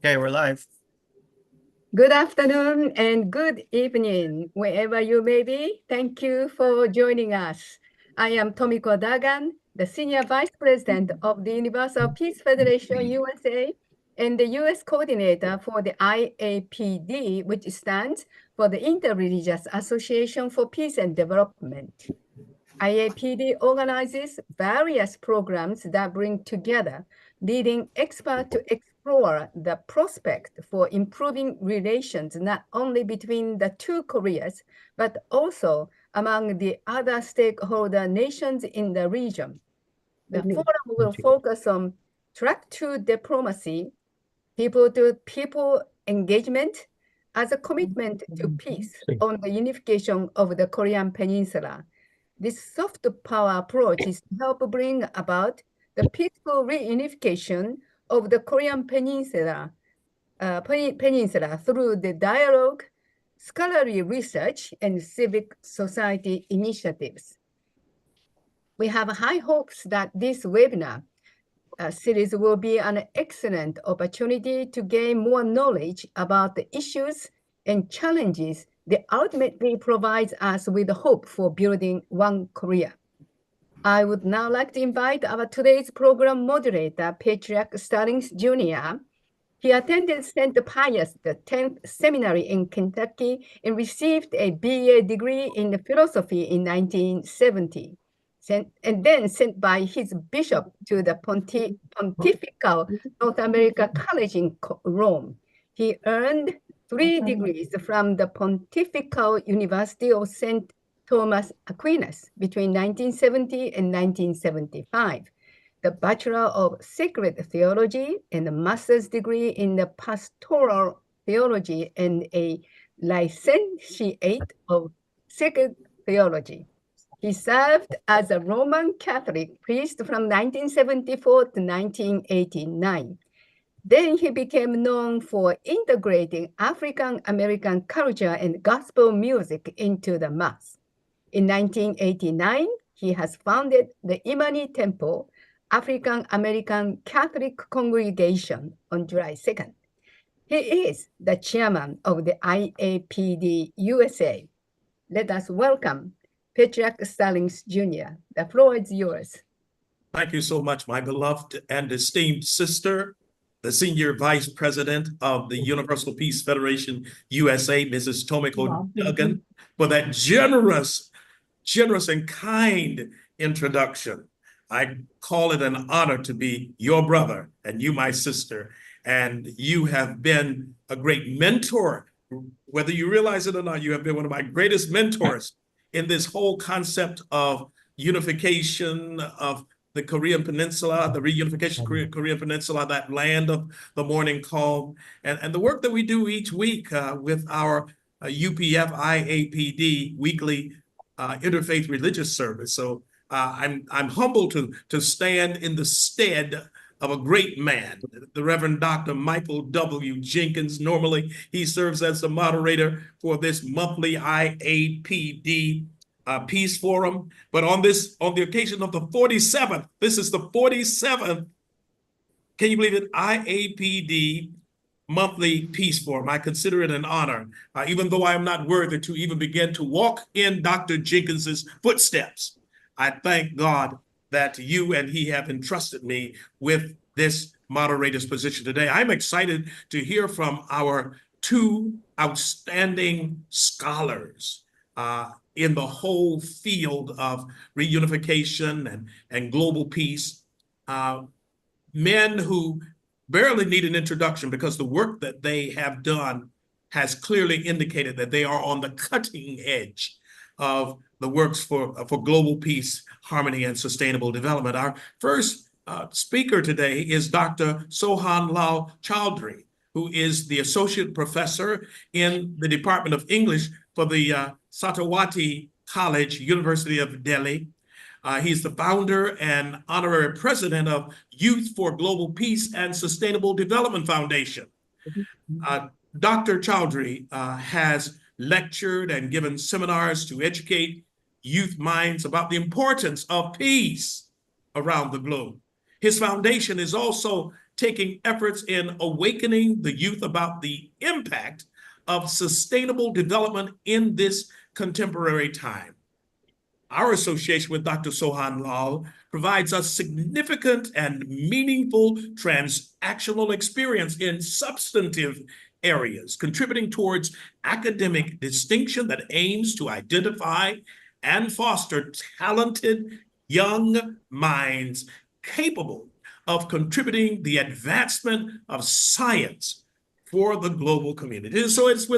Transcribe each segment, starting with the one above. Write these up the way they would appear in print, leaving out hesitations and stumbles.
Okay, we're live. Good afternoon and good evening, wherever you may be. Thank you for joining us. I am Tomiko Dagan, the Senior Vice President of the Universal Peace Federation USA and the US Coordinator for the IAPD, which stands for the Interreligious Association for Peace and Development. IAPD organizes various programs that bring together leading experts to explore the prospect for improving relations not only between the two Koreas, but also among the other stakeholder nations in the region. The forum will focus on track to diplomacy, people-to-people engagement as a commitment to peace on the unification of the Korean Peninsula. This soft power approach is to help bring about the peaceful reunification of the Korean Peninsula, through the dialogue, scholarly research, and civic society initiatives. We have high hopes that this webinar series will be an excellent opportunity to gain more knowledge about the issues and challenges that ultimately provides us with hope for building one Korea. I would now like to invite our today's program moderator, Patriarch Stallings Jr. He attended St. Pius X Seminary in Kentucky and received a BA degree in philosophy in 1970. And then sent by his bishop to the Pontifical North America College in Rome. He earned 3 degrees from the Pontifical University of St. Thomas Aquinas between 1970 and 1975. The Bachelor of Sacred Theology and a master's degree in the Pastoral Theology and a licentiate of Sacred Theology. He served as a Roman Catholic priest from 1974 to 1989. Then he became known for integrating African American culture and gospel music into the Mass. In 1989, he has founded the Imani Temple, African American Catholic Congregation on July 2nd. He is the chairman of the IAPD USA. Let us welcome Patriarch Stallings Jr. The floor is yours. Thank you so much, my beloved and esteemed sister, the Senior Vice President of the Universal Peace Federation USA, Mrs. Tomiko Dagan, for that generous and kind introduction. I call it an honor to be your brother and you my sister, and you have been a great mentor. Whether you realize it or not, you have been one of my greatest mentors in this whole concept of unification of the Korean Peninsula, the reunification of Korean Peninsula, that land of the morning calm, and the work that we do each week with our UPF IAPD weekly interfaith religious service. So I'm humbled to stand in the stead of a great man, the Reverend Dr. Michael W. Jenkins. Normally, he serves as the moderator for this monthly IAPD Peace Forum. But on the occasion of the 47th, this is the 47th, can you believe it, IAPD monthly Peace Forum. I consider it an honor, even though I am not worthy to even begin to walk in Dr. Jenkins's footsteps. I thank God that you and he have entrusted me with this moderator's position today. I'm excited to hear from our 2 outstanding scholars in the whole field of reunification and global peace, men who barely need an introduction because the work that they have done has clearly indicated that they are on the cutting edge of the works for global peace, harmony, and sustainable development. Our first speaker today is Dr. Sohan Lal Chowdhury, who is the associate professor in the Department of English for the Satawati College, University of Delhi. He's the founder and honorary president of Youth for Global Peace and Sustainable Development Foundation. Dr. Chowdhury has lectured and given seminars to educate youth minds about the importance of peace around the globe. His foundation is also taking efforts in awakening the youth about the impact of sustainable development in this contemporary time. Our association with Dr. Sohan Lal provides us significant and meaningful transactional experience in substantive areas, contributing towards academic distinction that aims to identify and foster talented young minds capable of contributing the advancement of science for the global community. So it's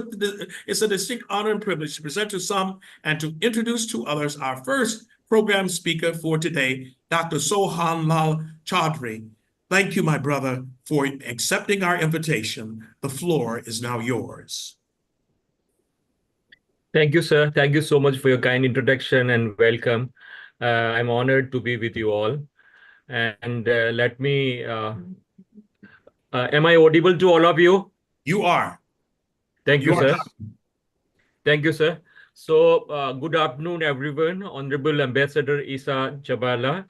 a distinct honor and privilege to present to some and to introduce to others our first program speaker for today, Dr. Sohan Lal Chaudhry. Thank you, my brother, for accepting our invitation. The floor is now yours. Thank you, sir. Thank you so much for your kind introduction and welcome. I'm honored to be with you all. And let me, am I audible to all of you? You are. Thank you, sir. Talking. Thank you, sir. So good afternoon, everyone. Honorable Ambassador Isa Jabala,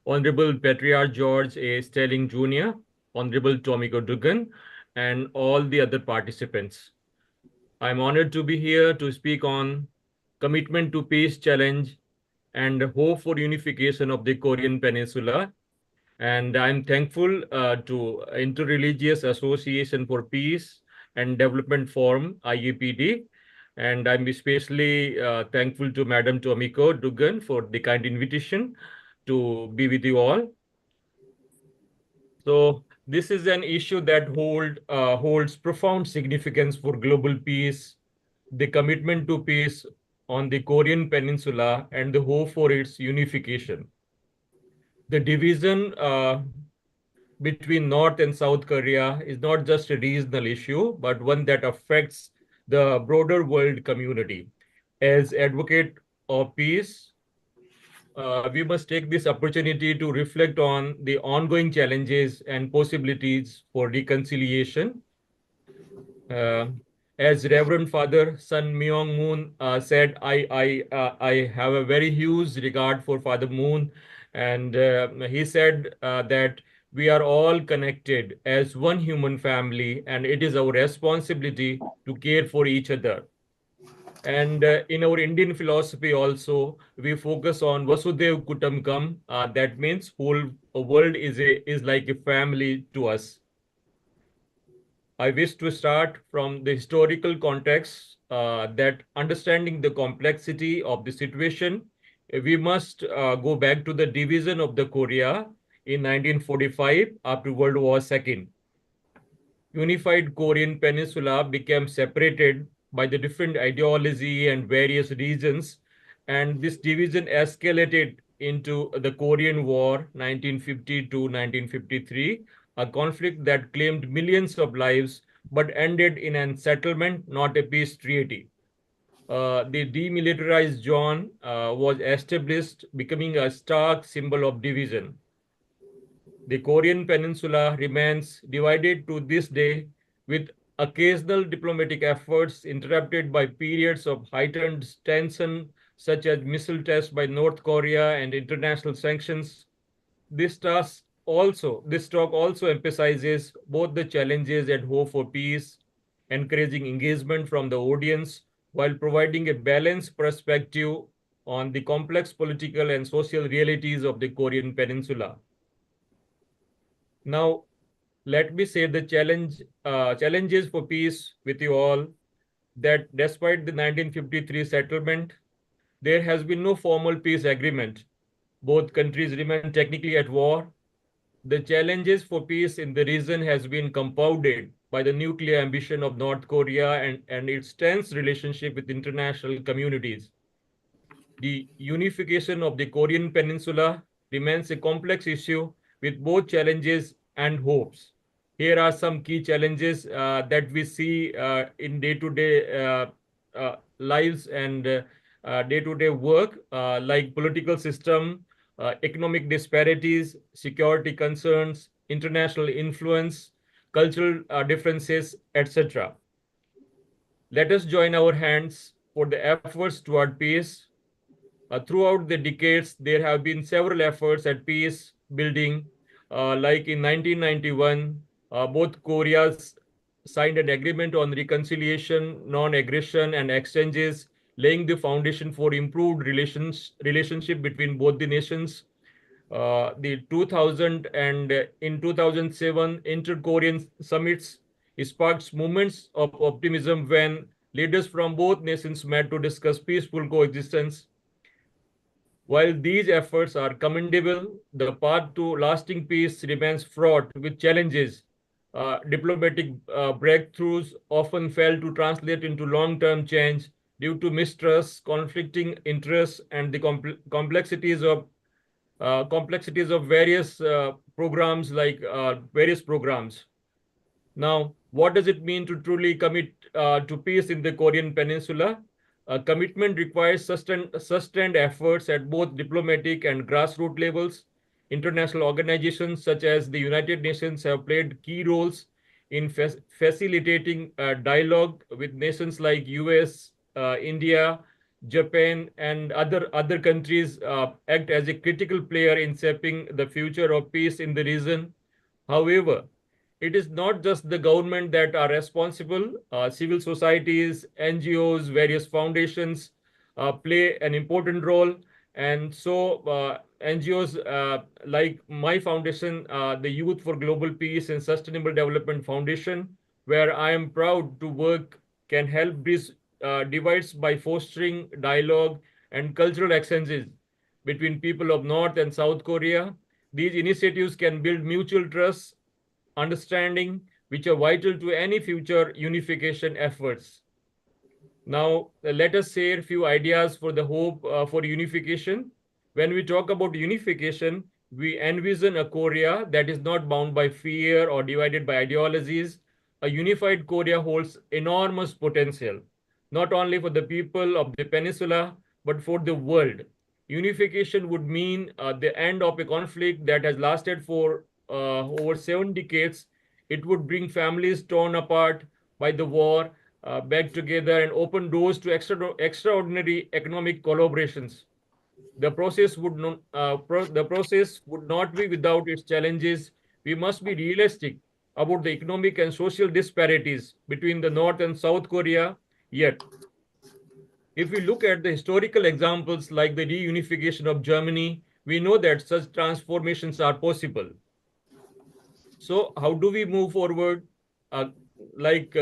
Honorable Patriarch George A. Stelling Jr., Honorable Tomiko Dugan, and all the other participants. I'm honored to be here to speak on commitment to peace challenge and hope for unification of the Korean Peninsula. And I'm thankful to Interreligious Association for Peace and Development Forum, IAPD. And I'm especially thankful to Madam Tomiko Dugan for the kind invitation to be with you all. So this is an issue that holds profound significance for global peace, the commitment to peace on the Korean Peninsula, and the hope for its unification. The division between North and South Korea is not just a regional issue, but one that affects the broader world community. As advocate of peace, we must take this opportunity to reflect on the ongoing challenges and possibilities for reconciliation. As Reverend Father Sun Myung Moon said, I have a very huge regard for Father Moon, and he said that we are all connected as one human family, and it is our responsibility to care for each other. And in our Indian philosophy also, we focus on Vasudev Kutumbakam. That means whole world is like a family to us. I wish to start from the historical context that understanding the complexity of the situation, we must go back to the division of the Korea in 1945 after World War II. Unified Korean Peninsula became separated by the different ideology and various regions, and this division escalated into the Korean War 1950 to 1953, a conflict that claimed millions of lives but ended in a settlement, not a peace treaty. The demilitarized zone was established, becoming a stark symbol of division. The Korean Peninsula remains divided to this day, with occasional diplomatic efforts interrupted by periods of heightened tension, such as missile tests by North Korea and international sanctions. This talk also emphasizes both the challenges and hope for peace, encouraging engagement from the audience while providing a balanced perspective on the complex political and social realities of the Korean Peninsula. Now, let me say the challenges for peace with you all, that despite the 1953 settlement, there has been no formal peace agreement. Both countries remain technically at war. The challenges for peace in the region has been compounded by the nuclear ambition of North Korea and its tense relationship with international communities. The unification of the Korean Peninsula remains a complex issue with both challenges and hopes. Here are some key challenges that we see in day-to-day lives and day-to-day work, like political system, economic disparities, security concerns, international influence, cultural differences, etc. Let us join our hands for the efforts toward peace. Throughout the decades, there have been several efforts at peace building. like in 1991, both Koreas signed an agreement on reconciliation, non-aggression, and exchanges, laying the foundation for improved relationship between both the nations. The 2000 and in 2007 inter-Korean summits sparked moments of optimism when leaders from both nations met to discuss peaceful coexistence. While these efforts are commendable, the path to lasting peace remains fraught with challenges. Diplomatic breakthroughs often fail to translate into long-term change due to mistrust, conflicting interests, and the complexities of various programs like various programs. Now, what does it mean to truly commit to peace in the Korean Peninsula? A commitment requires sustained efforts at both diplomatic and grassroots levels. International organizations such as the United Nations have played key roles in facilitating dialogue with nations like US, India, Japan, and other countries act as a critical player in shaping the future of peace in the region. However, it is not just the government that are responsible. Civil societies, NGOs, various foundations play an important role. And so NGOs like my foundation, the Youth for Global Peace and Sustainable Development Foundation, where I am proud to work, can help bridge divides by fostering dialogue and cultural exchanges between people of North and South Korea. These initiatives can build mutual trust, understanding, which are vital to any future unification efforts. Now, let us share a few ideas for the hope for unification. When we talk about unification, we envision a Korea that is not bound by fear or divided by ideologies. A unified Korea holds enormous potential, not only for the people of the peninsula, but for the world. Unification would mean the end of a conflict that has lasted for over 7 decades. It would bring families torn apart by the war back together and open doors to extraordinary economic collaborations. The process would not be without its challenges. We must be realistic about the economic and social disparities between the North and South Korea. Yet, if we look at the historical examples like the reunification of Germany, we know that such transformations are possible. So how do we move forward? Uh,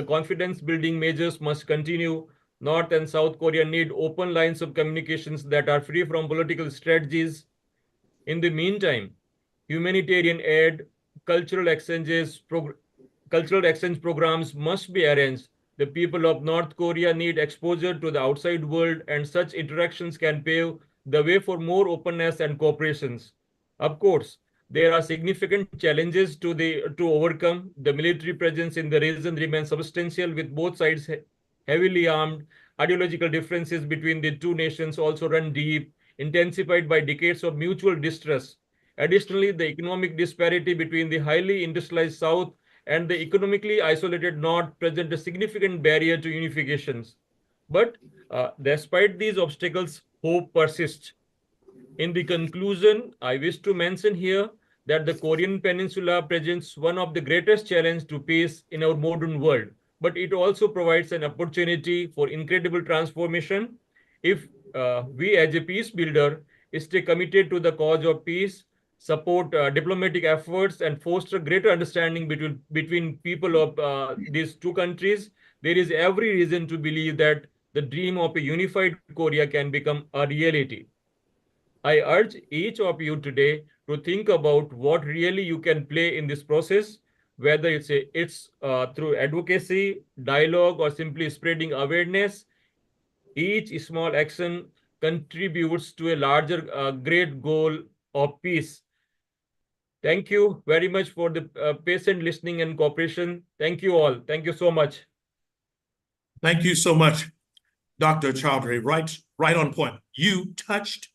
confidence building measures must continue. North and South Korea need open lines of communications that are free from political strategies. In the meantime, humanitarian aid, cultural exchanges, cultural exchange programs must be arranged. The people of North Korea need exposure to the outside world, and such interactions can pave the way for more openness and cooperations. Of course, there are significant challenges to overcome. The military presence in the region remains substantial, with both sides heavily armed. Ideological differences between the two nations also run deep, intensified by decades of mutual distrust. Additionally, the economic disparity between the highly industrialized South and the economically isolated North present a significant barrier to unifications. But despite these obstacles, hope persists. In the conclusion, I wish to mention here that the Korean Peninsula presents one of the greatest challenges to peace in our modern world, but it also provides an opportunity for incredible transformation. If we as a peace builder stay committed to the cause of peace, support diplomatic efforts, and foster greater understanding between people of these two countries, there is every reason to believe that the dream of a unified Korea can become a reality. I urge each of you today to think about what really you can play in this process, whether it's through advocacy, dialogue, or simply spreading awareness. Each small action contributes to a larger great goal of peace. Thank you very much for the patient listening and cooperation. Thank you all. Thank you so much. Thank you so much, Dr. Chaudhary. Right on point. You touched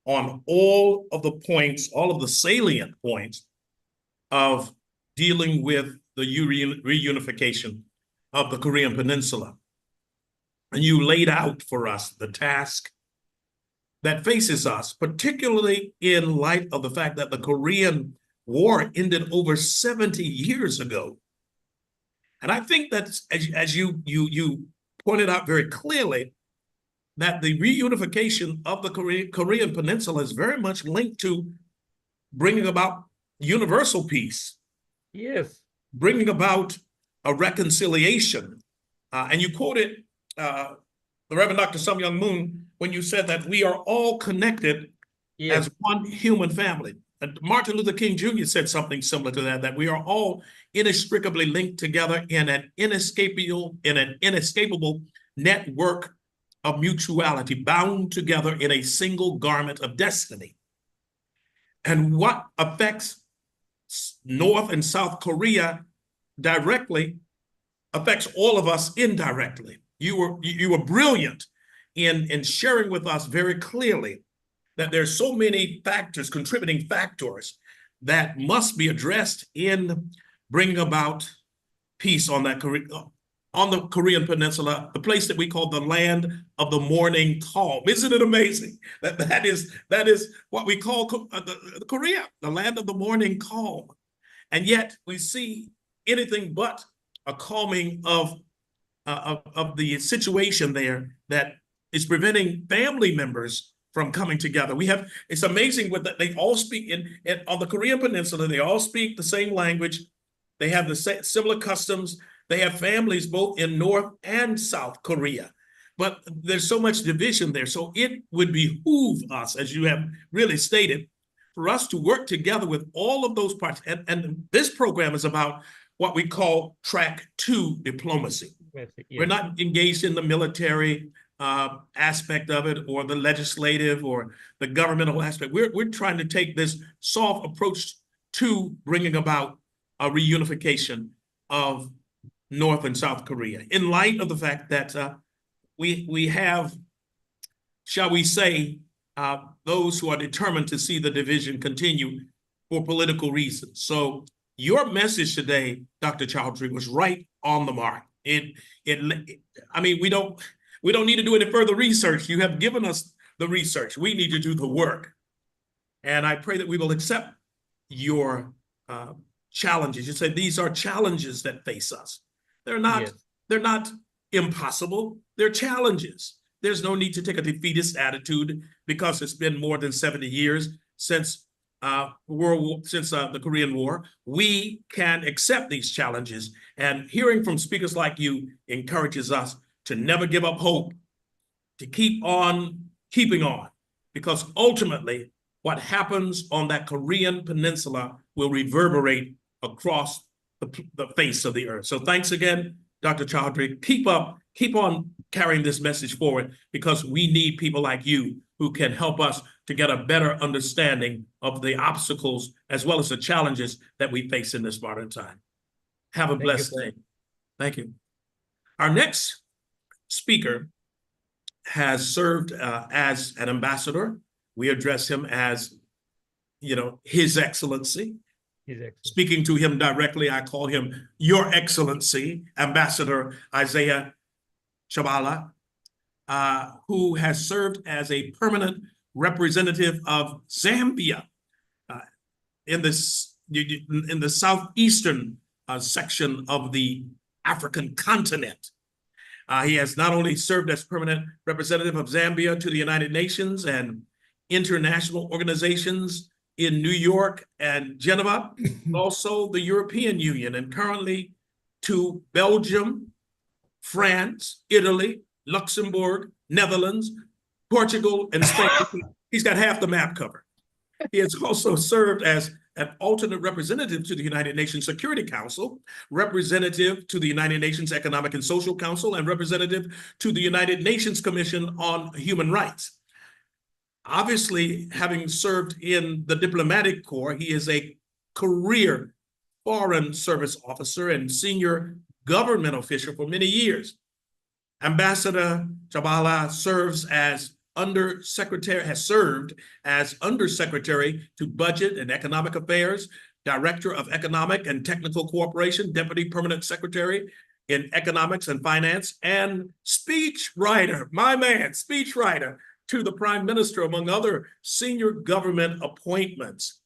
on all of the points, all of the salient points of dealing with the reunification of the Korean Peninsula. And you laid out for us the task that faces us, particularly in light of the fact that the Korean war ended over 70 years ago. And I think that as you pointed out very clearly, that the reunification of the Korean Peninsula is very much linked to bringing about universal peace. Yes. Bringing about a reconciliation. And you quoted the Reverend Dr. Sun Myung Moon when you said that we are all connected Yes. as one human family. And Martin Luther King Jr. said something similar to that, that we are all inextricably linked together in an inescapable network of mutuality, bound together in a single garment of destiny. And what affects North and South Korea directly affects all of us indirectly. You were brilliant in sharing with us very clearly that there's so many factors, contributing factors, that must be addressed in bringing about peace on the Korean Peninsula, the place that we call the land of the morning calm. Isn't it amazing that is what we call Korea, the land of the morning calm? And yet we see anything but a calming of the situation there that is preventing family members from coming together. It's amazing that they all speak on the Korean Peninsula, they all speak the same language. They have the similar customs. They have families both in North and South Korea. But there's so much division there. So it would behoove us, as you have really stated, for us to work together with all of those parts. And this program is about what we call track 2 diplomacy. Yes. We're not engaged in the military aspect of it, or the legislative or the governmental aspect. We're trying to take this soft approach to bringing about a reunification of North and South Korea, in light of the fact that we have, shall we say, those who are determined to see the division continue for political reasons. So your message today, Dr. Chowdhury, was right on the mark. I mean, we don't need to do any further research. You have given us the research. We need to do the work. And I pray that we will accept your challenges. You said these are challenges that face us. They're not impossible. They're challenges. There's no need to take a defeatist attitude because it's been more than 70 years since the Korean War. We can accept these challenges, and hearing from speakers like you encourages us to never give up hope, to keep on keeping on, because ultimately what happens on that Korean Peninsula will reverberate across the face of the earth. So thanks again, Dr. Chowdhury. Keep on carrying this message forward, because we need people like you who can help us to get a better understanding of the obstacles as well as the challenges that we face in this modern time. Have a blessed day. Thank you. Our next speaker has served as an ambassador. We address him as, His Excellency. Speaking to him directly, I call him Your Excellency, Ambassador Isaiah Chabala, who has served as a permanent representative of Zambia in the southeastern section of the African continent. He has not only served as permanent representative of Zambia to the United Nations and international organizations in New York and Geneva, but also the European Union, and currently to Belgium, France, Italy, Luxembourg, Netherlands, Portugal, and Spain. He's got half the map covered. He has also served as an alternate representative to the United Nations Security Council, representative to the United Nations Economic and Social Council, and representative to the United Nations Commission on Human Rights. Obviously, having served in the diplomatic corps, he is a career foreign service officer and senior government official for many years. Ambassador Chabala has served as Undersecretary to Budget and Economic Affairs, Director of Economic and Technical Cooperation, Deputy Permanent Secretary in Economics and Finance, and speechwriter, speechwriter to the Prime Minister, among other senior government appointments.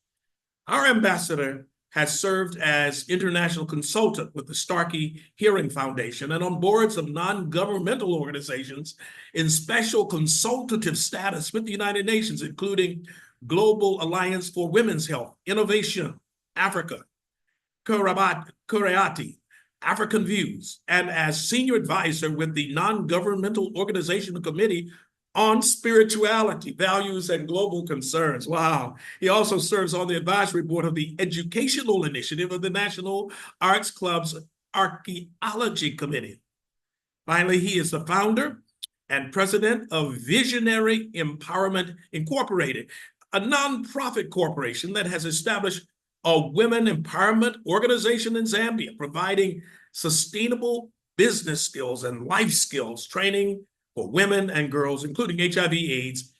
Our ambassador has served as international consultant with the Starkey Hearing Foundation and on boards of non-governmental organizations in special consultative status with the United Nations, including Global Alliance for Women's Health, Innovation, Africa, Kureati, African Views, and as senior advisor with the Non-Governmental Organization Committee on Spirituality, Values, and Global Concerns. Wow. He also serves on the advisory board of the Educational Initiative of the National Arts Club's Archaeology Committee. Finally, he is the founder and president of Visionary Empowerment Incorporated, a nonprofit corporation that has established a women empowerment organization in Zambia, providing sustainable business skills and life skills training for women and girls, including HIV/AIDS,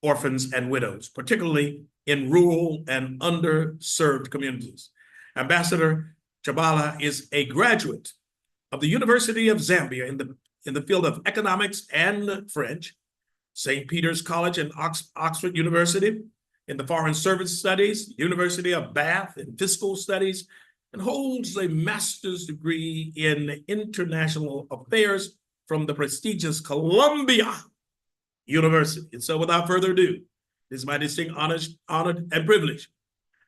orphans, and widows, particularly in rural and underserved communities. Ambassador Chabala is a graduate of the University of Zambia in the field of economics and French, St. Peter's College and Oxford University, in the Foreign Service Studies, University of Bath in Fiscal Studies, and holds a master's degree in international affairs from the prestigious Columbia University. And so without further ado, it is my distinct honor and privilege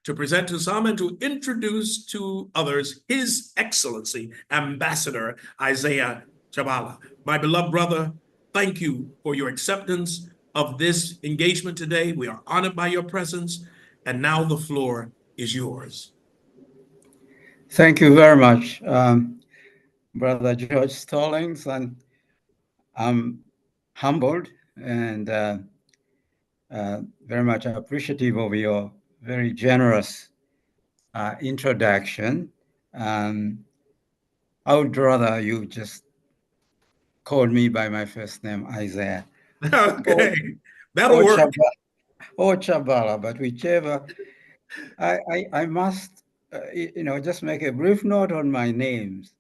to present to some and to introduce to others His Excellency, Ambassador Isaiah Chabala. My beloved brother, thank you for your acceptance of this engagement today. We are honored by your presence, and now the floor is yours. Thank you very much, Brother George Stallings, and I'm humbled and very much appreciative of your very generous introduction. I would rather you just called me by my first name, Isaiah. Okay, that'll work. Or Chabala, but whichever. I must, just make a brief note on my names.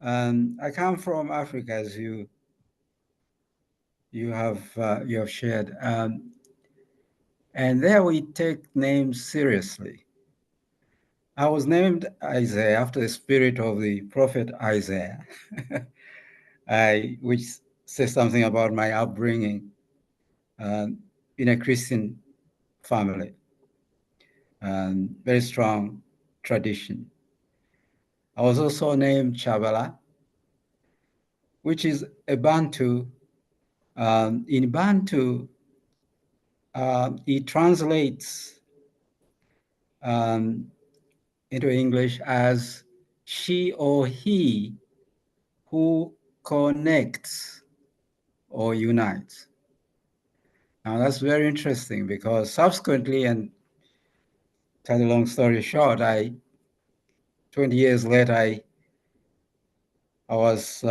I come from Africa, as you have shared, and there we take names seriously. I was named Isaiah after the spirit of the prophet Isaiah, which says something about my upbringing in a Christian family, very strong tradition. I was also named Chabala, which is a Bantu. In Bantu, it translates into English as she or he who connects or unites. Now that's very interesting because subsequently, and cut a long story short, 20 years later, I was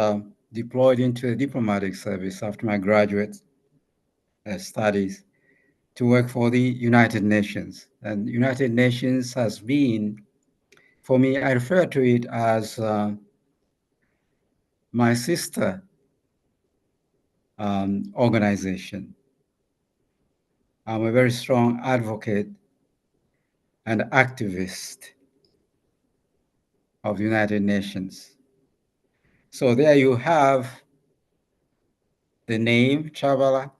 deployed into the diplomatic service after my graduate studies to work for the United Nations. And United Nations has been, for me, I refer to it as my sister organization. I'm a very strong advocate and activist of the United Nations. So there you have the name Chabala,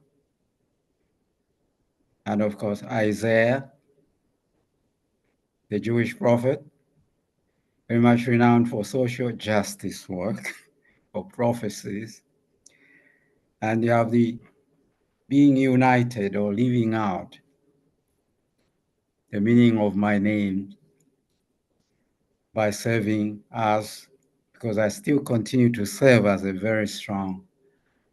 and of course Isaiah, the Jewish prophet, very much renowned for social justice work or prophecies. And you have the being united or living out the meaning of my name by serving as, because I still continue to serve as a very strong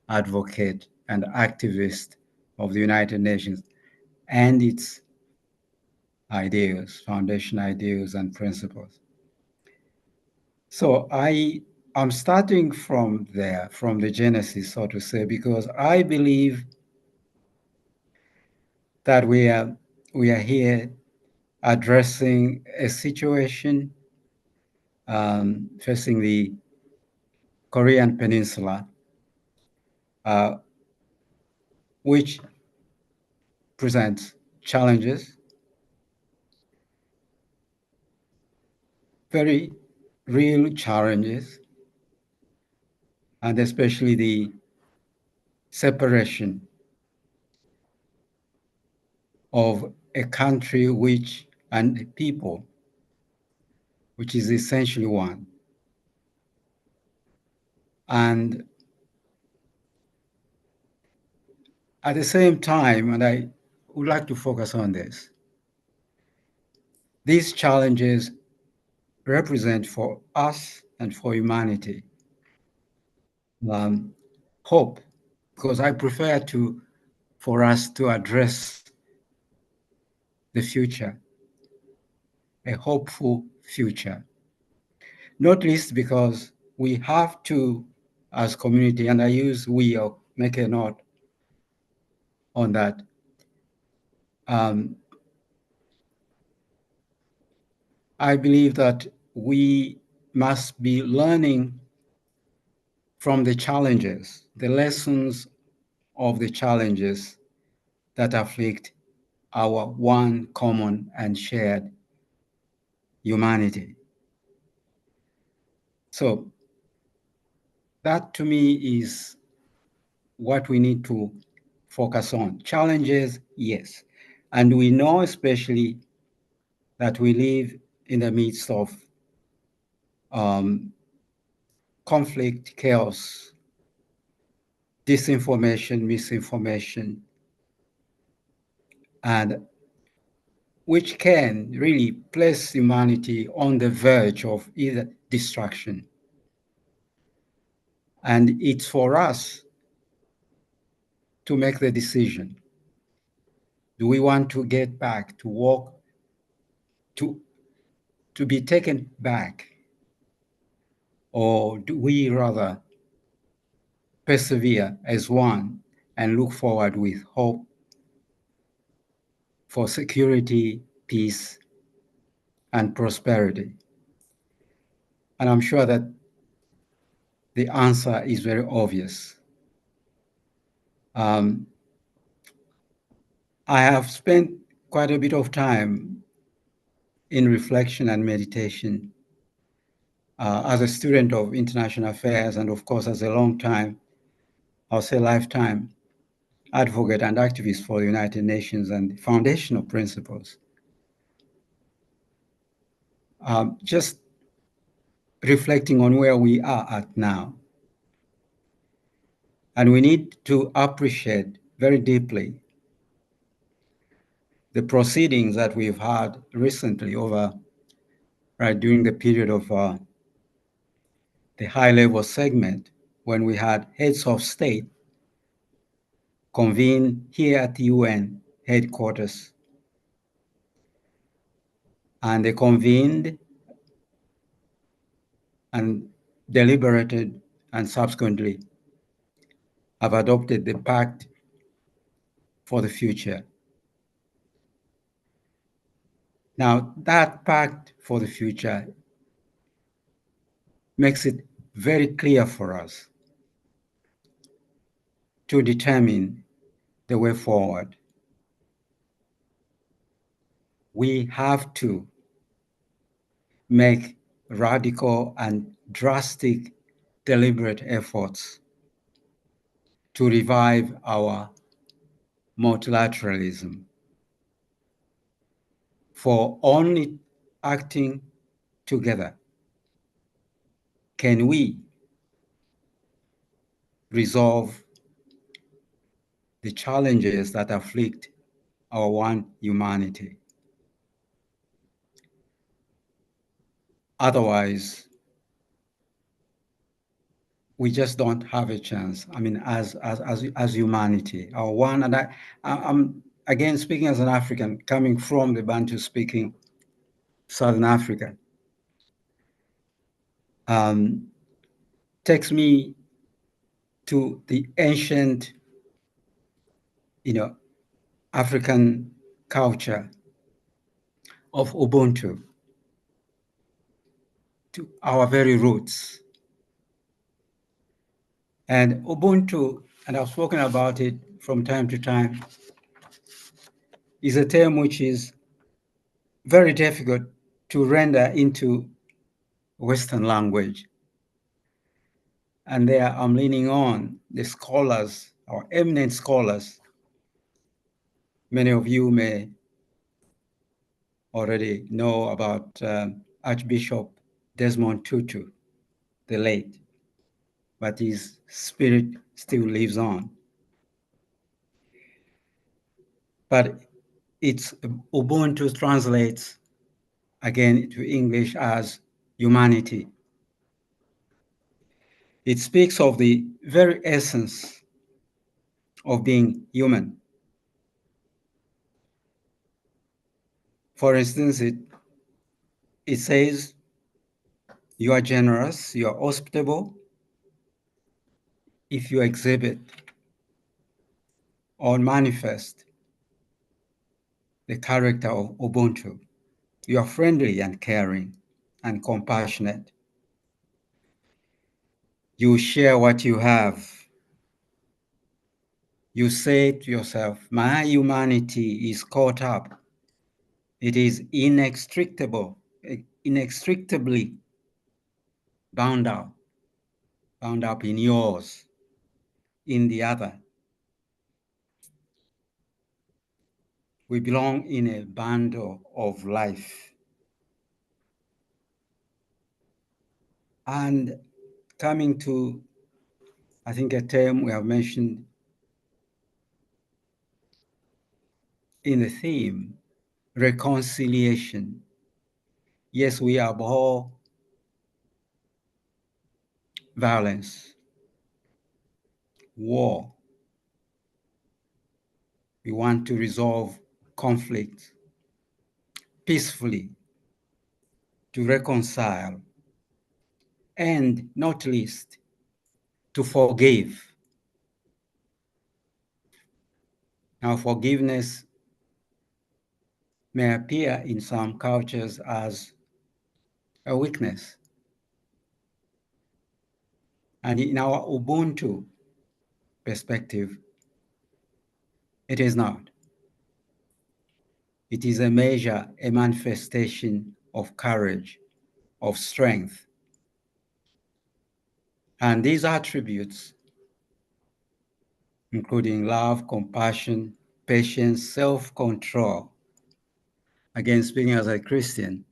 advocate and activist of the United Nations and its ideals, foundation ideals and principles. So I'm starting from there, from the genesis, so to say, because I believe that we are here addressing a situation facing the Korean Peninsula, which presents challenges, very real challenges, and especially the separation of a country which and a people which is essentially one. And at the same time, and I would like to focus on this, these challenges represent for us and for humanity hope, because I prefer for us to address the future, a hopeful future, not least because we have to, as community, and I use we, or make a note on that, I believe that we must be learning from the challenges, the lessons of the challenges that afflict our one common and shared humanity. So that to me is what we need to focus on. Challenges, yes. And we know especially that we live in the midst of conflict, chaos, disinformation, misinformation, and which can really place humanity on the verge of either destruction. And it's for us to make the decision. Do we want to get back, to walk, to be taken back? Or do we rather persevere as one and look forward with hope for security, peace, and prosperity? And I'm sure that the answer is very obvious. I have spent quite a bit of time in reflection and meditation as a student of international affairs, and of course, as a long time, I'll say lifetime, advocate and activist for the United Nations and foundational principles. Just reflecting on where we are at now. And we need to appreciate very deeply the proceedings that we've had recently during the period of the high-level segment, when we had heads of state convene here at the UN headquarters. And they convened and deliberated and subsequently have adopted the pact for the future. Now, that pact for the future makes it very clear for us to determine the way forward. We have to make radical and drastic, deliberate efforts to revive our multilateralism. For only acting together can we resolve the challenges that afflict our one humanity. Otherwise, we just don't have a chance. I mean, as humanity, our one, and I'm again speaking as an African, coming from the Bantu-speaking Southern Africa, takes me to the ancient, African culture of Ubuntu, to our very roots. And Ubuntu, and I've spoken about it from time to time, is a term which is very difficult to render into Western language. And there I'm leaning on the scholars, or eminent scholars. Many of you may already know about Archbishop Desmond Tutu, the late, but his spirit still lives on. But it's Ubuntu translates again to English as humanity. It speaks of the very essence of being human. For instance, it says you are generous, you are hospitable if you exhibit or manifest the character of Ubuntu. You are friendly and caring and compassionate. You share what you have. You say to yourself, my humanity is caught up. It is inextricably bound up in yours, in the other. We belong in a bundle of life. And coming to, I think, a term we have mentioned in the theme, reconciliation. Yes, we abhor violence, war. We want to resolve conflict peacefully, to reconcile, and not least, to forgive. Now, forgiveness may appear in some cultures as a weakness. And in our Ubuntu perspective, it is not. It is a measure, a manifestation of courage, of strength. And these attributes, including love, compassion, patience, self-control, again, speaking as a Christian,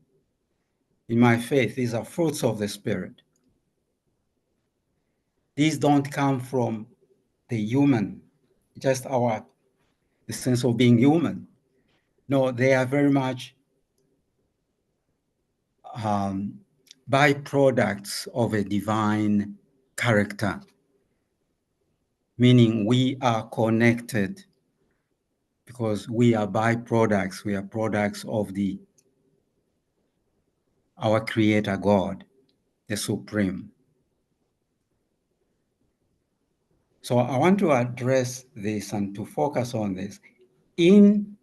in my faith, these are fruits of the Spirit. These don't come from the human, just the sense of being human. No, they are very much byproducts of a divine character, meaning we are connected because we are byproducts, we are products of our Creator God, the Supreme. So I want to address this and to focus on this. In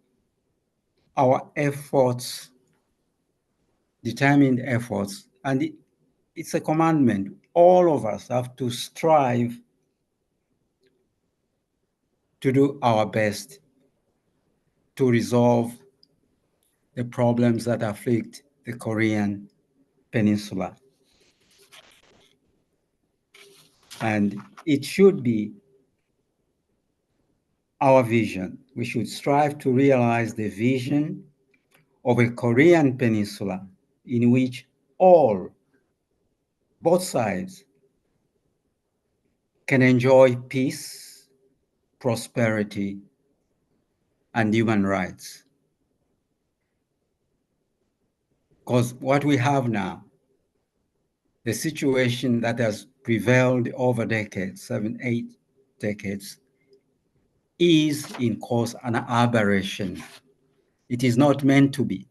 our efforts, determined efforts, and it's a commandment, all of us have to strive to do our best to resolve the problems that afflict the Korean Peninsula. And it should be our vision. We should strive to realize the vision of a Korean Peninsula in which both sides, can enjoy peace, prosperity, and human rights. Because what we have now, the situation that has prevailed over decades, 7, 8 decades, is in course an aberration. It is not meant to be.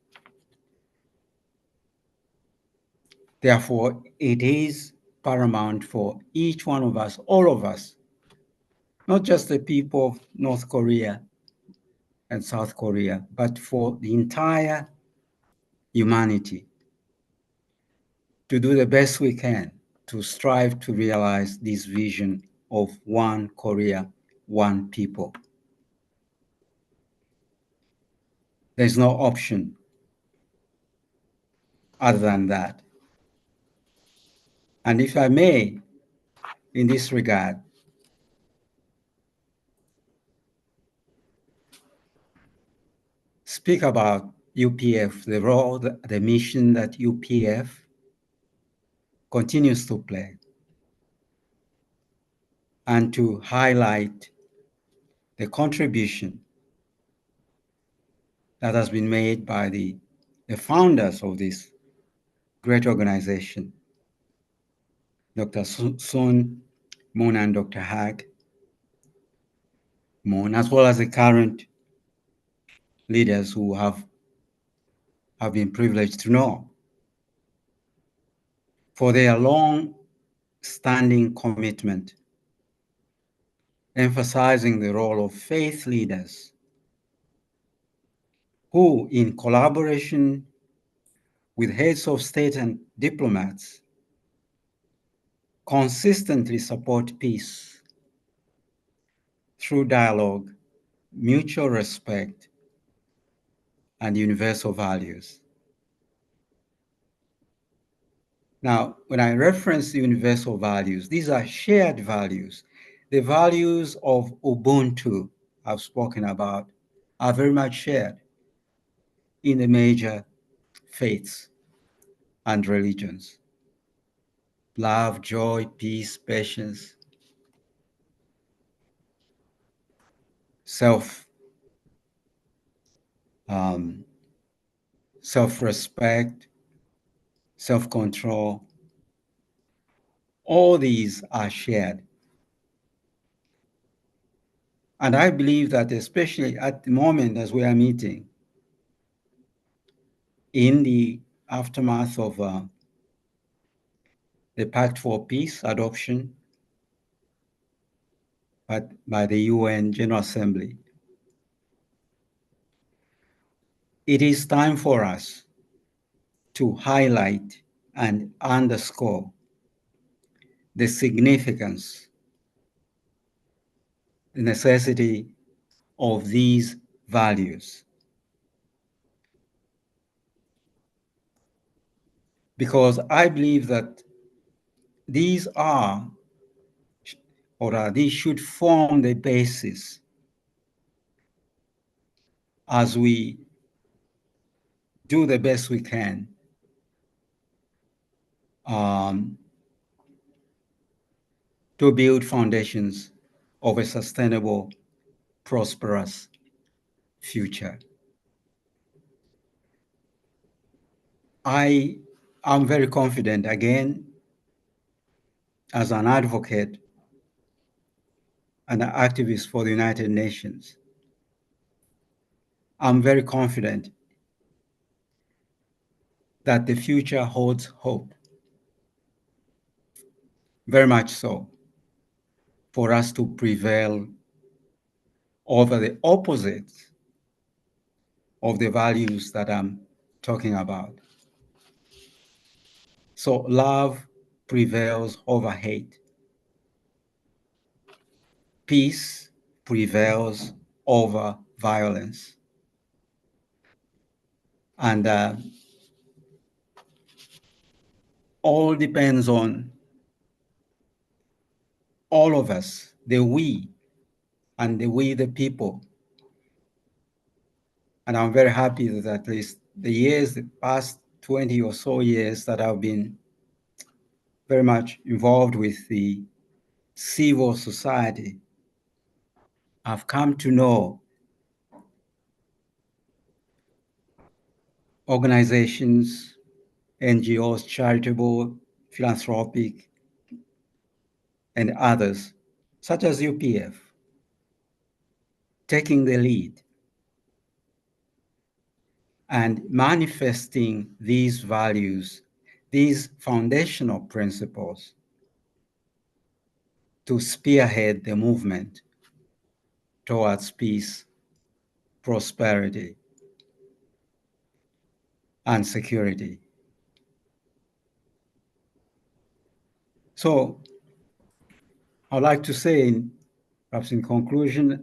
Therefore, it is paramount for each one of us, all of us, not just the people of North Korea and South Korea, but for the entire humanity, to do the best we can to strive to realize this vision of one Korea, one people. There's no option other than that. And if I may, in this regard, speak about UPF, the role, the mission that UPF continues to play, and to highlight the contribution that has been made by the founders of this great organization, Dr. Sun Moon and Dr. Hag Moon, as well as the current leaders who have been privileged to know, for their long-standing commitment, emphasizing the role of faith leaders who, in collaboration with heads of state and diplomats, consistently support peace through dialogue, mutual respect, and universal values. Now, when I reference universal values, these are shared values. The values of Ubuntu I've spoken about are very much shared in the major faiths and religions. Love, joy, peace, patience, self-respect, self-control, all these are shared. And I believe that especially at the moment as we are meeting, in the aftermath of the Pact for Peace adoption by the UN General Assembly, it is time for us to highlight and underscore the significance, the necessity of these values. Because I believe that these these should form the basis as we do the best we can to build foundations of a sustainable, prosperous future. I am very confident, again, as an advocate and an activist for the United Nations, I'm very confident that the future holds hope, very much so, for us to prevail over the opposites of the values that I'm talking about. So love prevails over hate. Peace prevails over violence. And all depends on all of us, the we, and the people. And I'm very happy that at least the past 20 or so years that I've been very much involved with the civil society, I've come to know organizations, NGOs, charitable, philanthropic, and others, such as UPF, taking the lead and manifesting these values, these foundational principles, to spearhead the movement towards peace, prosperity, and security. So I'd like to say, perhaps in conclusion,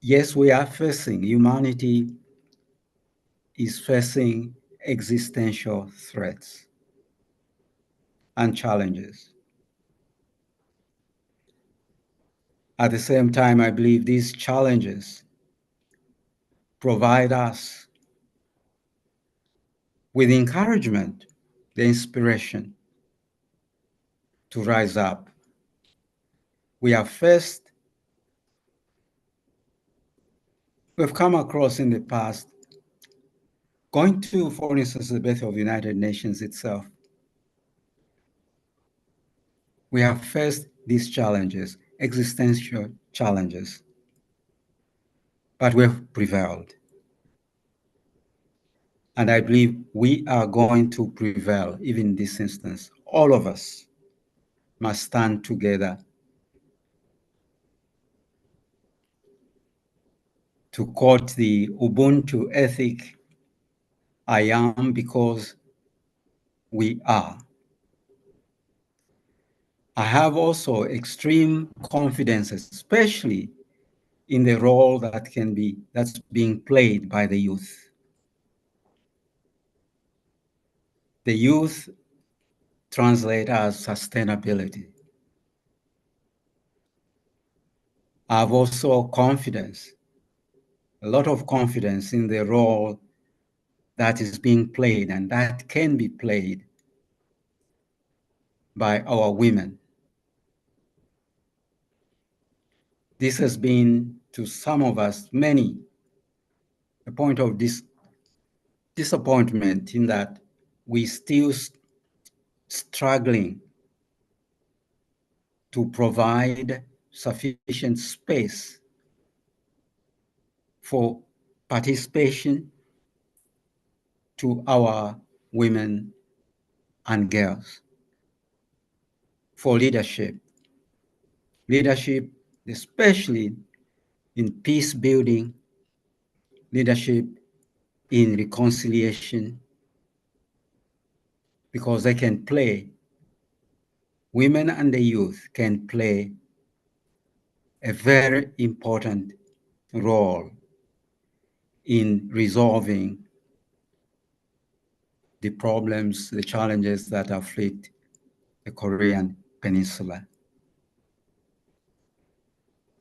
yes, we are facing, humanity is facing existential threats and challenges. At the same time, I believe these challenges provide us with encouragement, the inspiration to rise up. We have we've come across in the past, going to, for instance, the birth of the United Nations itself, we have faced these challenges, existential challenges, but we've prevailed. And I believe we are going to prevail, even in this instance. All of us must stand together to quote the Ubuntu ethic, I am because we are. I have also extreme confidence, especially in the role that's being played by the youth. The youth translate as sustainability. I have also confidence, a lot of confidence in the role that is being played and that can be played by our women. This has been, to some of us, many, a point of disappointment in that we still struggling to provide sufficient space for participation to our women and girls, for leadership, especially in peace building, leadership in reconciliation, because they can play, women and the youth can play a very important role in resolving the problems, the challenges that afflict the Korean Peninsula.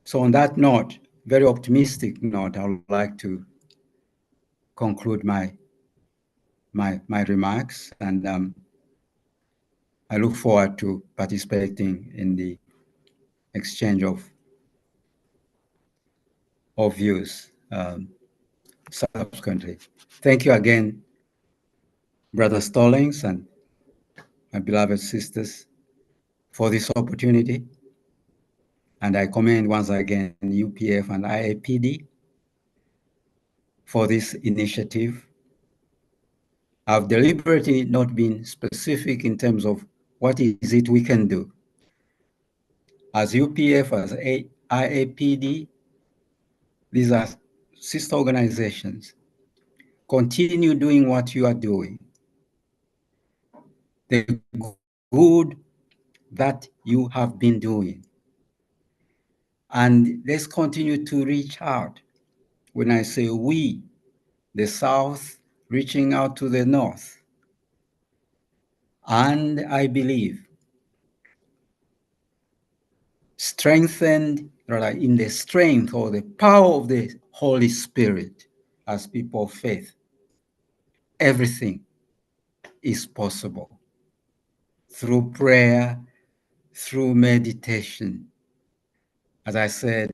So on that note, very optimistic note, I would like to conclude my remarks, and I look forward to participating in the exchange of views subsequently. Thank you again, Brother Stallings and my beloved sisters, for this opportunity. And I commend once again UPF and IAPD for this initiative. I've deliberately not been specific in terms of what is it we can do. As UPF, as IAPD, these are sister organizations. Continue doing what you are doing. The good that you have been doing. And let's continue to reach out. When I say we, the South reaching out to the North. And I believe strengthened, rather in the strength or the power of the Holy Spirit as people of faith, everything is possible through prayer, through meditation. As I said,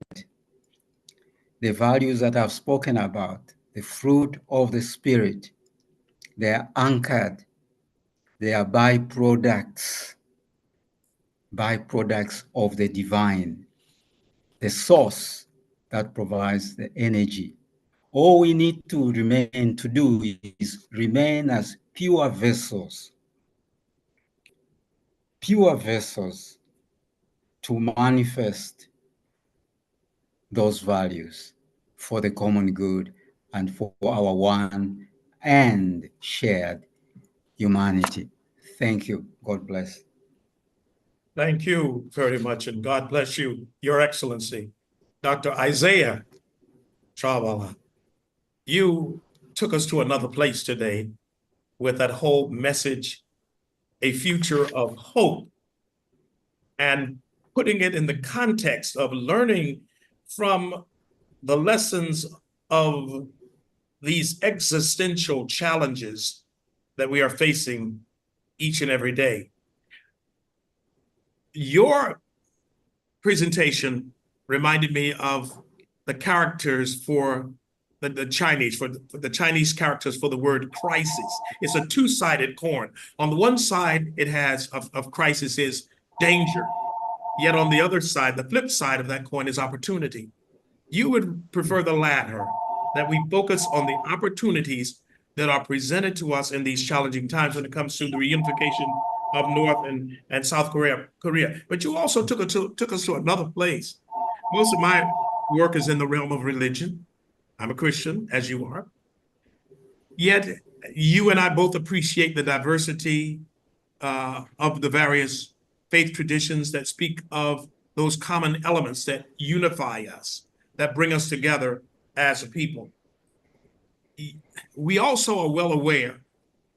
the values that I've spoken about, the fruit of the Spirit, they are anchored, they are byproducts of the divine, the source that provides the energy. All we need to do is remain as pure vessels to manifest those values for the common good and for our one and shared humanity. Thank you. God bless. Thank you very much, and God bless you, Your Excellency. Dr. Isaiah Chawala, you took us to another place today with that whole message, a future of hope, and putting it in the context of learning from the lessons of these existential challenges that we are facing each and every day. Your presentation reminded me of the characters for the Chinese, for the Chinese characters for the word crisis. It's a two-sided coin. On the one side, it has of crisis is danger. Yet on the other side, the flip side of that coin is opportunity. You would prefer the latter, that we focus on the opportunities that are presented to us in these challenging times when it comes to the reunification of North and South Korea. But you also took us to another place. Most of my work is in the realm of religion. I'm a Christian, as you are. Yet you and I both appreciate the diversity of the various faith traditions that speak of those common elements that unify us, that bring us together as a people. We also are well aware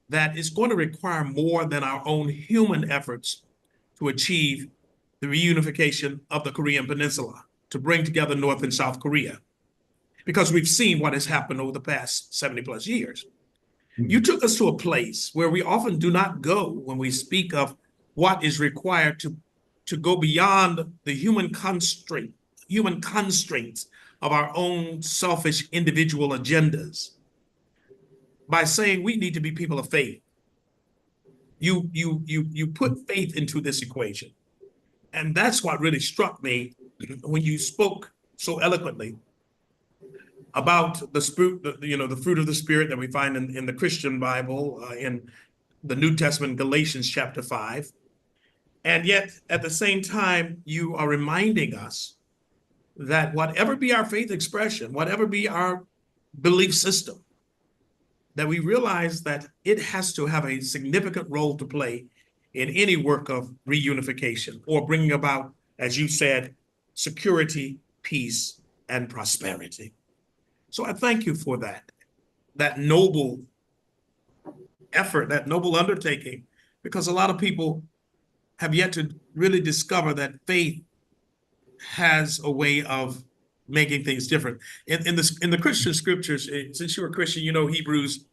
that it's going to require more than our own human efforts to achieve the reunification of the Korean Peninsula, to bring together North and South Korea, because we've seen what has happened over the past 70 plus years. You took us to a place where we often do not go when we speak of what is required to go beyond the human constraints of our own selfish individual agendas, by saying we need to be people of faith. You put faith into this equation. And that's what really struck me when you spoke so eloquently about the fruit, the fruit of the Spirit that we find in the Christian Bible, in the New Testament, Galatians chapter 5. And yet, at the same time, you are reminding us that whatever be our faith expression, whatever be our belief system, that we realize that it has to have a significant role to play in any work of reunification or bringing about, as you said, security, peace, and prosperity. So I thank you for that noble effort, that noble undertaking, because a lot of people have yet to really discover that faith has a way of making things different. In the Christian scriptures, since you're a Christian, you know Hebrews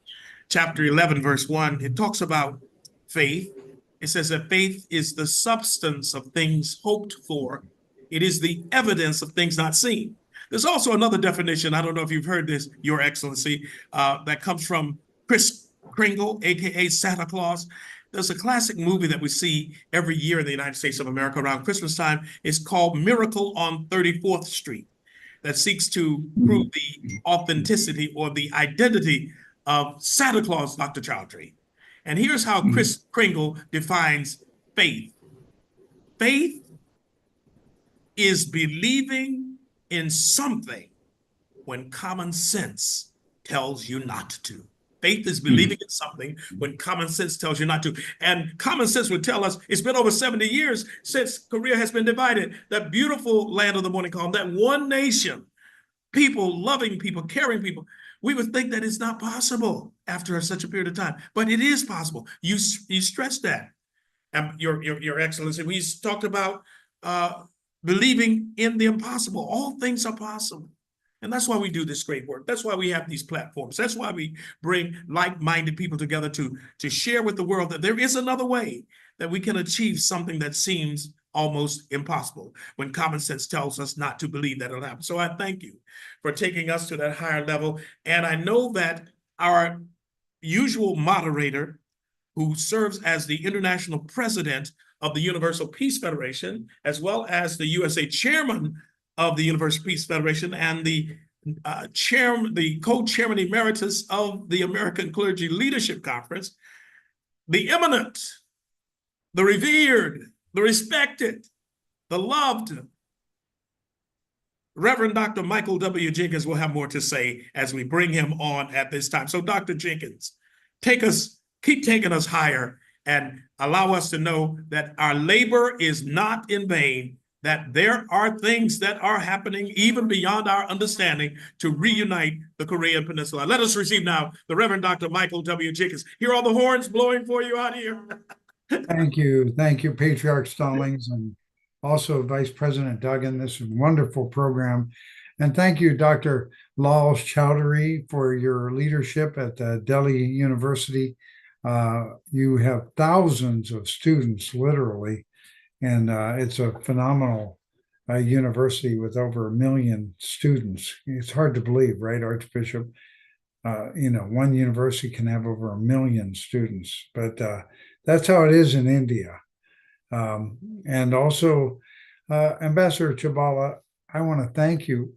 chapter 11, verse 1, it talks about faith. It says that faith is the substance of things hoped for. It is the evidence of things not seen. There's also another definition, I don't know if you've heard this, Your Excellency, that comes from Kris Kringle, AKA Santa Claus. There's a classic movie that we see every year in the United States of America around Christmas time. It's called Miracle on 34th Street, that seeks to prove the authenticity or the identity of Santa Claus, Dr. Chowdhury. And here's how Kris Kringle defines faith. Faith is believing in something when common sense tells you not to. Faith is believing in something when common sense tells you not to. And common sense would tell us it's been over 70 years since Korea has been divided. That beautiful land of the morning calm, that one nation, people, loving people, caring people. We would think that it's not possible after such a period of time, but it is possible. You stressed that, Your Excellency. We talked about believing in the impossible. All things are possible. And that's why we do this great work. That's why we have these platforms. That's why we bring like-minded people together to share with the world that there is another way, that we can achieve something that seems almost impossible when common sense tells us not to believe that it'll happen. So I thank you for taking us to that higher level. And I know that our usual moderator, who serves as the international president of the Universal Peace Federation, as well as the USA chairman of the Universal Peace Federation and the co-chairman emeritus of the American Clergy Leadership Conference, the eminent, the revered, the respected, the loved Reverend Dr. Michael W. Jenkins will have more to say as we bring him on at this time. So Dr. Jenkins, keep taking us higher and allow us to know that our labor is not in vain, that there are things that are happening even beyond our understanding to reunite the Korean Peninsula. Let us receive now the Reverend Dr. Michael W. Jenkins. Hear all the horns blowing for you out here. Thank you, Patriarch Stallings, and also Vice President Duggan. This is a wonderful program. And thank you, Dr. Lal Chowdhury, for your leadership at Delhi University. You have thousands of students, literally, and it's a phenomenal university with over 1 million students. It's hard to believe, right, Archbishop? One university can have over 1 million students, but that's how it is in India. And also, Ambassador Chibala, I want to thank you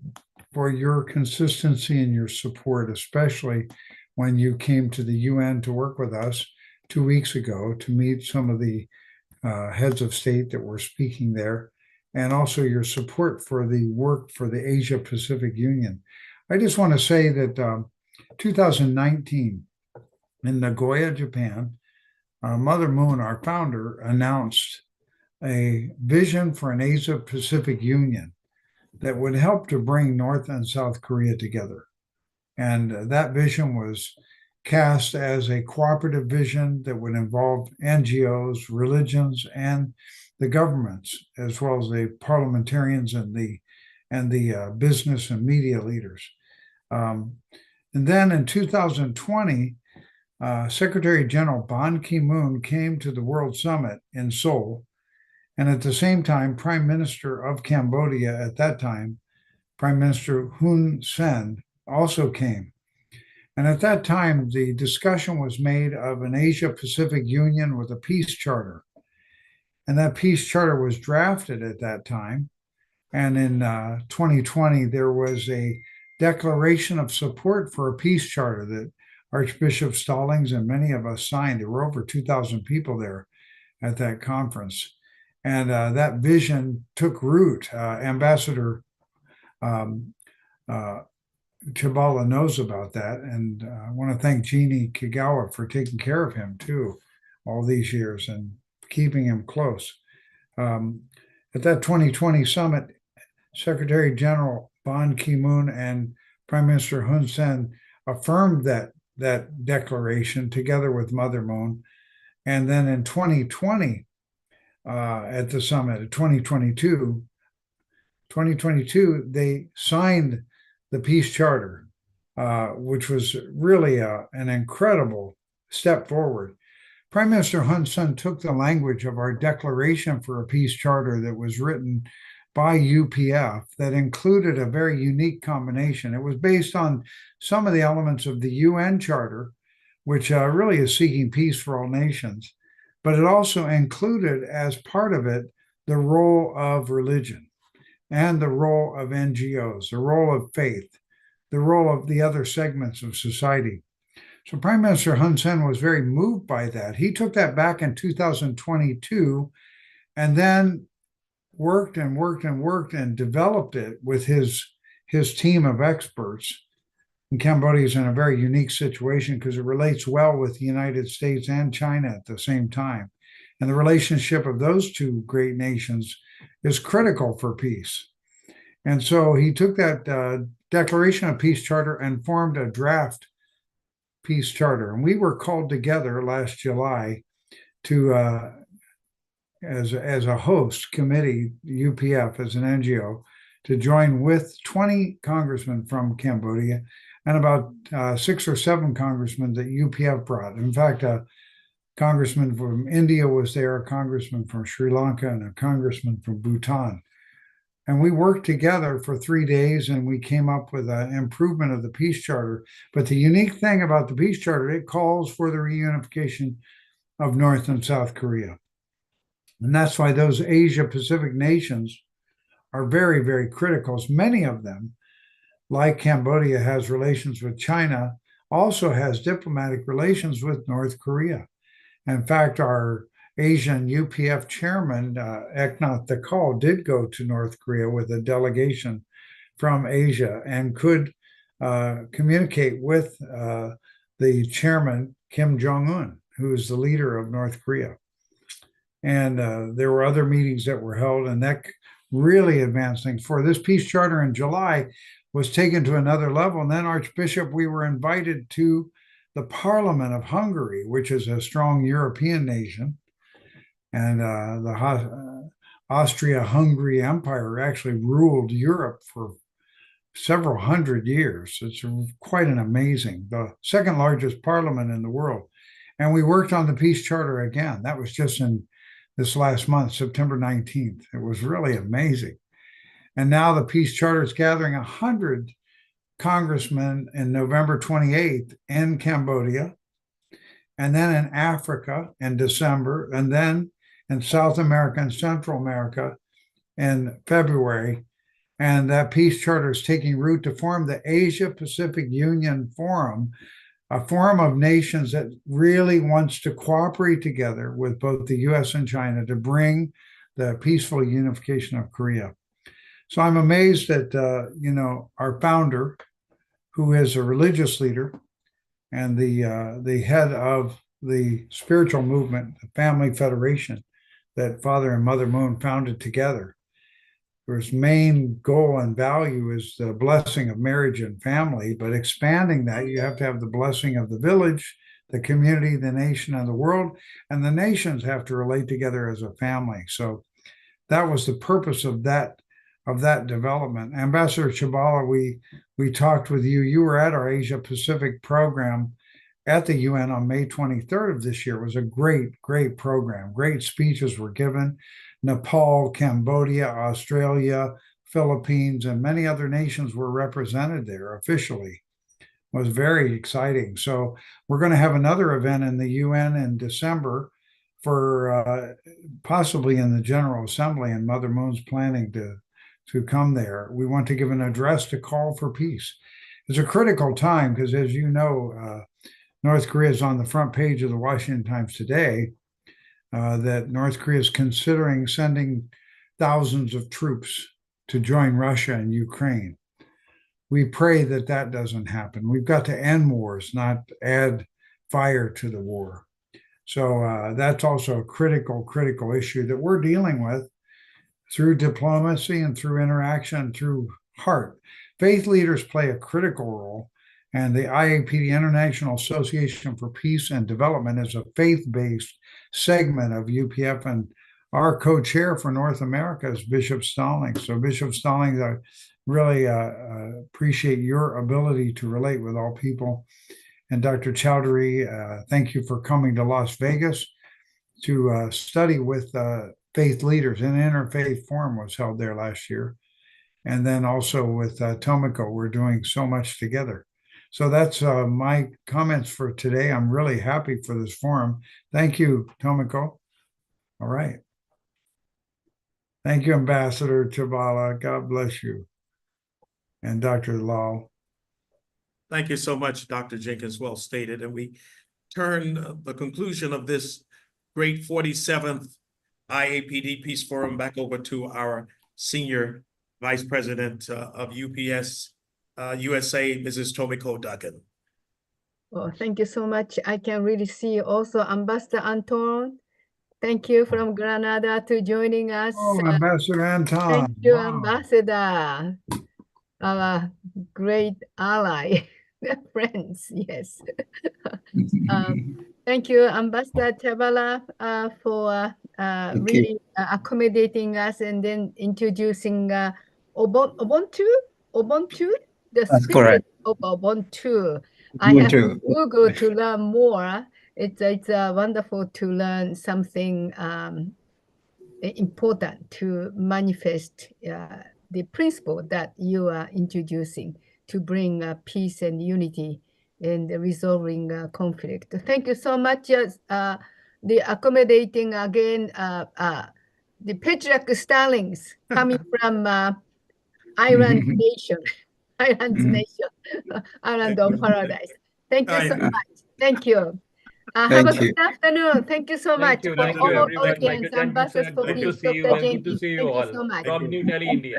for your consistency and your support, especially when you came to the UN to work with us 2 weeks ago to meet some of the heads of state that were speaking there, and also your support for the work for the Asia Pacific Union. I just want to say that 2019 in Nagoya, Japan, Mother Moon, our founder, announced a vision for an Asia Pacific Union that would help to bring North and South Korea together. And that vision was cast as a cooperative vision that would involve NGOs, religions, and the governments, as well as the parliamentarians and the business and media leaders. And then in 2020, Secretary General Ban Ki-moon came to the World Summit in Seoul. And at the same time, Prime Minister of Cambodia at that time, Prime Minister Hun Sen, also came. And at that time, the discussion was made of an Asia-Pacific Union with a peace charter. And that peace charter was drafted at that time. And in 2020, there was a declaration of support for a peace charter that Archbishop Stallings and many of us signed. There were over 2,000 people there at that conference. And that vision took root. Ambassador Chibala knows about that. And I want to thank Jeannie Kigawa for taking care of him, too, all these years and keeping him close. At that 2020 summit, Secretary General Ban Ki-moon and Prime Minister Hun Sen affirmed that declaration together with Mother Moon. And then in 2020, at the summit of 2022, they signed the peace charter, which was really an incredible step forward. Prime Minister Hun Sen took the language of our declaration for a peace charter that was written by UPF that included a very unique combination. It was based on some of the elements of the UN Charter, which really is seeking peace for all nations, but it also included as part of it the role of religion and the role of NGOs, the role of faith, the role of the other segments of society. So Prime Minister Hun Sen was very moved by that. He took that back in 2022 and then worked and developed it with his team of experts. And Cambodia is in a very unique situation because it relates well with the United States and China at the same time. And the relationship of those two great nations is critical for peace. And so he took that Declaration of Peace Charter and formed a draft peace charter. And we were called together last July to, as a host committee, UPF as an NGO, to join with 20 congressmen from Cambodia and about 6 or 7 congressmen that UPF brought. In fact, a congressman from India was there, a congressman from Sri Lanka, and a congressman from Bhutan. And we worked together for 3 days, and we came up with an improvement of the peace charter. But the unique thing about the peace charter, it calls for the reunification of North and South Korea. And that's why those Asia Pacific nations are very, very critical. Many of them, like Cambodia has relations with China, also has diplomatic relations with North Korea. In fact, our Asian UPF chairman, Eknath Thakal, did go to North Korea with a delegation from Asia and could communicate with the chairman, Kim Jong-un, who is the leader of North Korea. And there were other meetings that were held, and that really advance things for. This peace charter in July was taken to another level. And then, Archbishop, we were invited to the Parliament of Hungary, which is a strong European nation. And the Austria-Hungary Empire actually ruled Europe for several hundred years. It's quite an amazing, the second largest parliament in the world. And we worked on the peace charter again. That was just in this last month, September 19th. It was really amazing. And now the peace charter is gathering 100 congressmen in November 28th in Cambodia, and then in Africa in December, and then in South America and Central America in February. And that peace charter is taking root to form the Asia Pacific Union Forum, a forum of nations that really wants to cooperate together with both the US and China to bring the peaceful unification of Korea. So I'm amazed that, our founder, who is a religious leader and the head of the spiritual movement, the Family Federation, that Father and Mother Moon founded together, whose main goal and value is the blessing of marriage and family, but expanding that, you have to have the blessing of the village, the community, the nation, and the world, and the nations have to relate together as a family. So that was the purpose of that development. Ambassador Chabala, we talked with you. You were at our Asia Pacific program at the UN on May 23rd of this year. It was a great program. Great speeches were given. Nepal, Cambodia, Australia, Philippines, and many other nations were represented there officially. It was very exciting. So we're going to have another event in the UN in December for possibly in the General Assembly, and Mother Moon's planning to come there. We want to give an address to call for peace. It's a critical time because, as you know, North Korea is on the front page of the Washington Times today, that North Korea is considering sending thousands of troops to join Russia and Ukraine. We pray that that doesn't happen. We've got to end wars, not add fire to the war. So that's also a critical issue that we're dealing with through diplomacy and through interaction, through heart. Faith leaders play a critical role, and the IAPD, International Association for Peace and Development, is a faith-based segment of UPF, and our co-chair for North America is Bishop Stallings. So Bishop Stallings, I really appreciate your ability to relate with all people. And Dr. Chowdhury, thank you for coming to Las Vegas to study with faith leaders. An interfaith forum was held there last year. And then also with Tomiko, we're doing so much together. So that's my comments for today. I'm really happy for this forum. Thank you, Tomiko. All right. Thank you, Ambassador Chabala. God bless you. And Dr. Lal. Thank you so much, Dr. Jenkins, well stated. And we turn the conclusion of this great 47th IAPD Peace Forum back over to our Senior Vice President of UPS USA, Mrs. Tomiko Duggan. Well, thank you so much. I can really see also Ambassador Anton. Thank you from Granada to joining us. Oh, Ambassador Anton. Thank you, wow. Ambassador. Our great ally, friends, yes. Thank you, Ambassador Chabala, for really accommodating us and then introducing Ubuntu, the That's spirit correct. of Ubuntu. I have to Google to learn more. It's wonderful to learn something important to manifest the principle that you are introducing to bring peace and unity and resolving conflict. Thank you so much. The accommodating again, the Patriarch Stallings coming from Island Nation, Islands Nation, Island of Paradise. Thank you so much. Thank you. Have a good afternoon. Thank you so much for Thank you, all everyone. audience, ambassadors for Good to peace, see you Dr. all. Good to Jenkins. see you Thank you all so much. from New Delhi, India.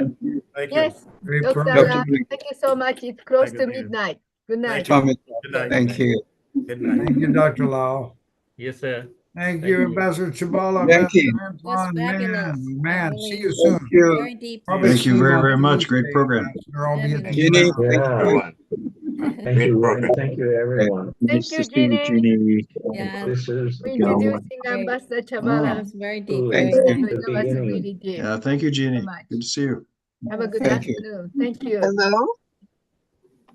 Thank you. Yes, Great Dr. program. Thank you so much. It's close to Thank you. midnight. Good night. Thank you. Good night. Thank you. Good night. Thank you, Dr. Lau. Yes, sir. Thank Thank you, you. Ambassador Chabala, Thank you. Ambassador Was Antoine, fabulous. man, Really see you Thank soon. you. very deep. Probably Thank you see very, on very much. Great Tuesday, program. Ambassador. I'll be at the Fabulous. Jeannie, Crown. thank Yeah, you. thank you, and thank you, everyone. Thank Nice you, to see you, Jeannie, Jeannie. Yeah, This is for you. introducing great. Ambassador That Chabala. was very deep. Thank Very you. deep. That was really deep. Yeah, thank you, Thank you Jeannie. so much. Good to see you. Have a good Thank you. afternoon. Thank you. Hello.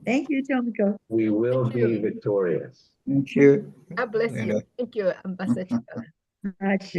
Thank you, Tomiko. We will Thank be you. victorious. Thank you. God bless you. Thank you, Ambassador Chabala. Not sure.